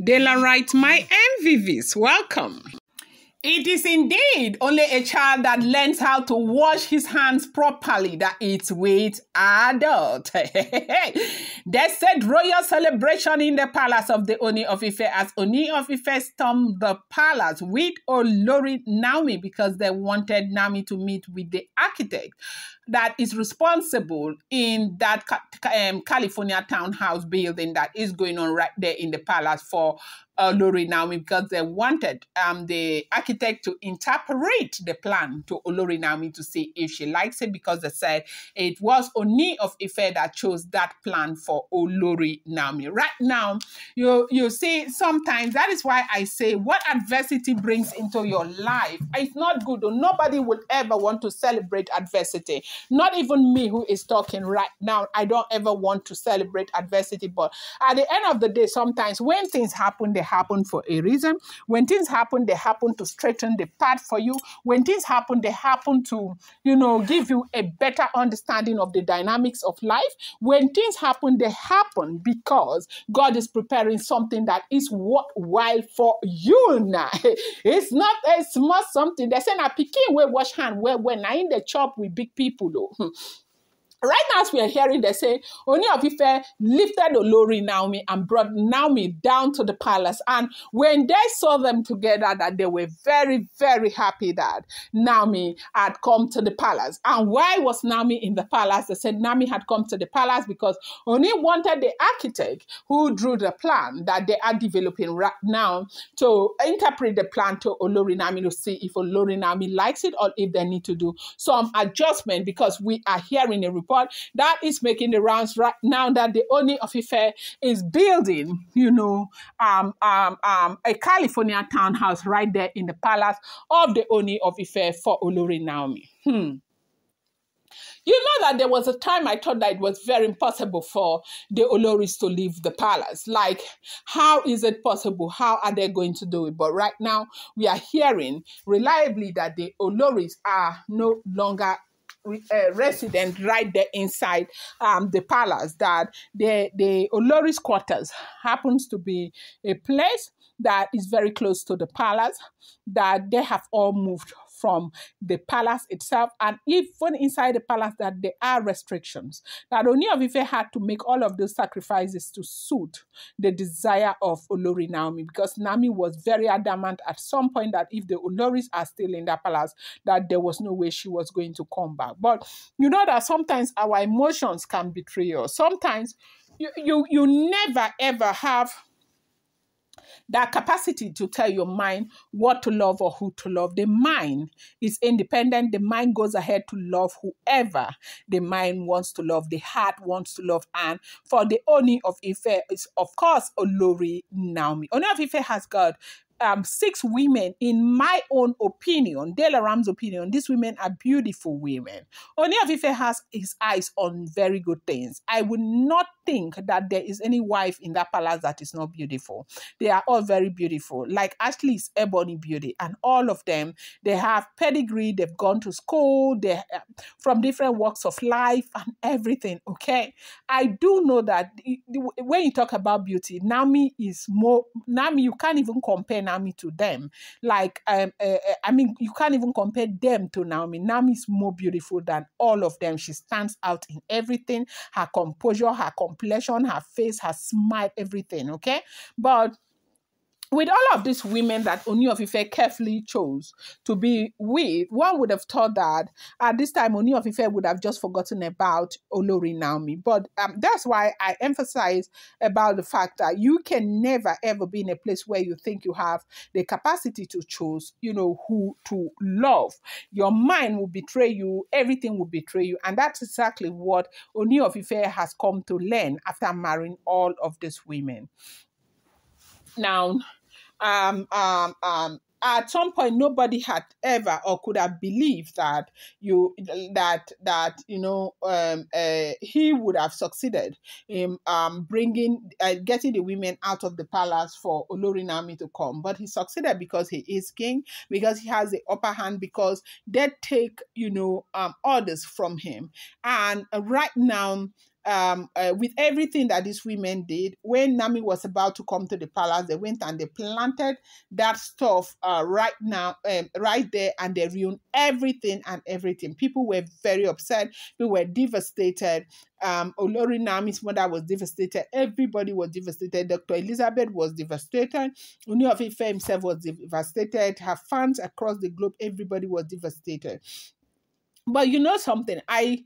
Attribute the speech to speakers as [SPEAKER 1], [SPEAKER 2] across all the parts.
[SPEAKER 1] Dela writes, my MVVs, welcome. It is indeed only a child that learns how to wash his hands properly that eats with adult. They said royal celebration in the palace of the Ooni of Ife as Ooni of Ife stormed the palace with Oloris Naomi because they wanted Naomi to meet with the architect that is responsible in that California townhouse building that is going on right there in the palace for Oloris Naomi, because they wanted the architect to interpret the plan to Oloris Naomi to see if she likes it, because they said it was Ooni of Ife that chose that plan for Oloris Naomi. Right now, you see, sometimes that is why I say what adversity brings into your life, it's not good. Nobody will ever want to celebrate adversity. Not even me who is talking right now. I don't ever want to celebrate adversity. But at the end of the day, sometimes when things happen, they happen for a reason. When things happen, they happen to straighten the path for you. When things happen, they happen to, give you a better understanding of the dynamics of life. When things happen, they happen because God is preparing something that is worthwhile for you now. It's not a small something. They say, na pikin we wash hand when I in the chop with big people though. Right now, as we are hearing, they say, Ooni of Ife lifted Oloris Naomi and brought Naomi down to the palace. And when they saw them together, that they were very, very happy that Naomi had come to the palace. And why was Naomi in the palace? They said Naomi had come to the palace because Ooni wanted the architect who drew the plan that they are developing right now to interpret the plan to Oloris Naomi to see if Oloris Naomi likes it or if they need to do some adjustment, because we are hearing a report that is making the rounds right now that the Ooni of Ife is building, a California townhouse right there in the palace of the Ooni of Ife for Oloris Naomi. You know that there was a time I thought that it was very impossible for the Oloris to leave the palace. Like, how is it possible? How are they going to do it? But right now, we are hearing reliably that the Oloris are no longer resident right there inside the palace, that the Oloris quarters happens to be a place that is very close to the palace, that they have all moved from the palace itself, and even inside the palace that there are restrictions. That Ooni of Ife had to make all of those sacrifices to suit the desire of Oloris Naomi, because Naomi was very adamant at some point that if the Oloris are still in that palace, that there was no way she was going to come back. But you know that sometimes our emotions can betray us. Sometimes you never ever have that capacity to tell your mind what to love or who to love. The mind is independent. The mind goes ahead to love whoever the mind wants to love, the heart wants to love. And for the Ooni of Ife, is of course Oloris Naomi. Ooni of Ife has got 6 women, in my own opinion, Dela Ram's opinion. These women are beautiful women. Ooni of Ife has his eyes on very good things. I would not think that there is any wife in that palace that is not beautiful. They are all very beautiful. Like Ashley's ebony beauty, and all of them, they have pedigree, they've gone to school, they're from different walks of life and everything, okay? I do know that when you talk about beauty, Naomi, you can't even compare Naomi to them. Like, you can't even compare them to Naomi. Naomi is more beautiful than all of them. She stands out in everything. Her composure, her complexion, her face, her smile, everything, okay? But with all of these women that Ooni of Ife carefully chose to be with, one would have thought that at this time Ooni of Ife would have just forgotten about Oloris Naomi. But that's why I emphasize about the fact that you can never ever be in a place where you think you have the capacity to choose, who to love. Your mind will betray you. Everything will betray you. And that's exactly what Ooni of Ife has come to learn after marrying all of these women. Now, at some point, nobody had ever or could have believed that he would have succeeded in getting the women out of the palace for Oloris Naomi to come. But he succeeded because he is king, because he has the upper hand, because they take orders from him. And right now, with everything that these women did, when Naomi was about to come to the palace, they went and they planted that stuff right there, and they ruined everything and everything. People were very upset. People were devastated. Olori Naomi's mother was devastated. Everybody was devastated. Dr. Elizabeth was devastated. Ooni of Ife himself was devastated. Her fans across the globe, everybody was devastated. But you know something, I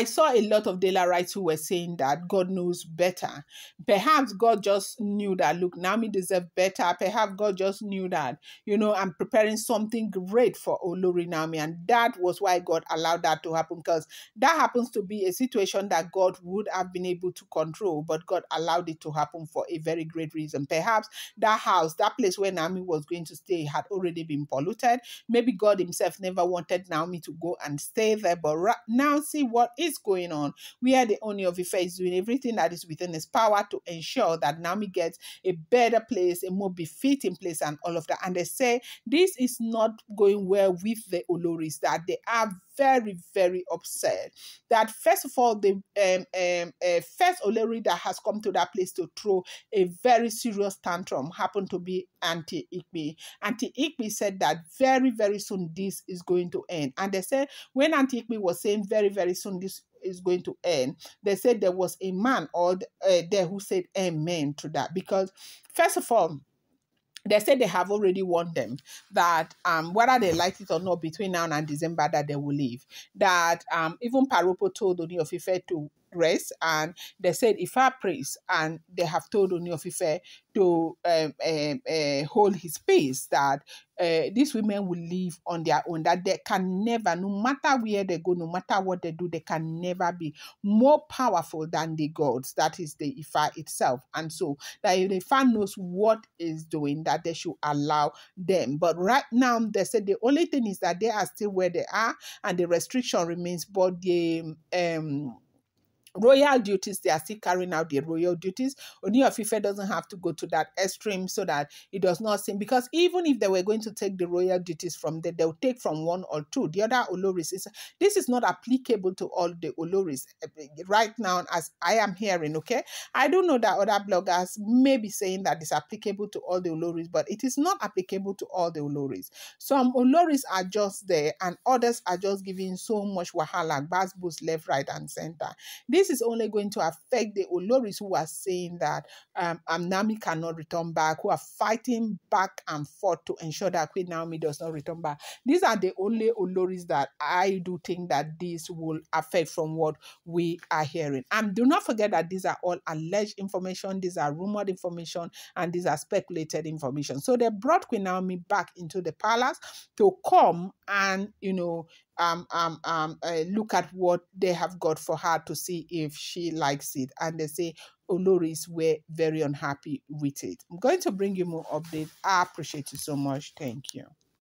[SPEAKER 1] saw a lot of Daylarites who were saying that God knows better. Perhaps God just knew that, look, Naomi deserved better. Perhaps God just knew that, I'm preparing something great for Olori Naomi. And that was why God allowed that to happen, because that happens to be a situation that God would have been able to control, but God allowed it to happen for a very great reason. Perhaps that house, that place where Naomi was going to stay had already been polluted. Maybe God himself never wanted Naomi to go and stay there, but right now see what is going on. We are the Ooni of Ife is doing everything that is within his power to ensure that Naomi gets a better place, a more befitting place, and all of that. And they say this is not going well with the Oloris, that they are very, very upset. That first of all, the first Olori that has come to that place to throw a very serious tantrum happened to be Auntie Ikpe. Auntie Ikpe said that very, very soon this is going to end. And they said when Auntie Ikpe was saying very, very soon this is going to end, they said there was a man there who said amen to that. Because first of all, they said they have already warned them that whether they like it or not, between now and December, that they will leave. That even Paropo told Ooni of Ife to rest, and they said if I praise, and they have told Ooni of Ife to hold his peace, that these women will live on their own, that they can never, no matter where they go, no matter what they do, they can never be more powerful than the gods, that is the Ifa itself. And so that if the Ifa knows what is doing, that they should allow them. But right now, they said the only thing is that they are still where they are, and the restriction remains, but the royal duties, they are still carrying out their royal duties. Ooni of Ife doesn't have to go to that extreme so that it does not seem, because even if they were going to take the royal duties from them, they'll take from one or two. The other Oloris, this is not applicable to all the Oloris right now, as I am hearing, okay? I don't know that other bloggers may be saying that it's applicable to all the Oloris, but it is not applicable to all the Oloris. Some Oloris are just there, and others are just giving so much wahala, basbos left, right, and center. This is only going to affect the Oloris who are saying that Naomi cannot return back, who are fighting back and forth to ensure that Queen Naomi does not return back. These are the only Oloris that I do think that this will affect from what we are hearing. And do not forget that these are all alleged information, these are rumored information, and these are speculated information. So they brought Queen Naomi back into the palace to come and, look at what they have got for her to see if she likes it. And they say Oloris were very unhappy with it. I'm going to bring you more updates. I appreciate you so much. Thank you.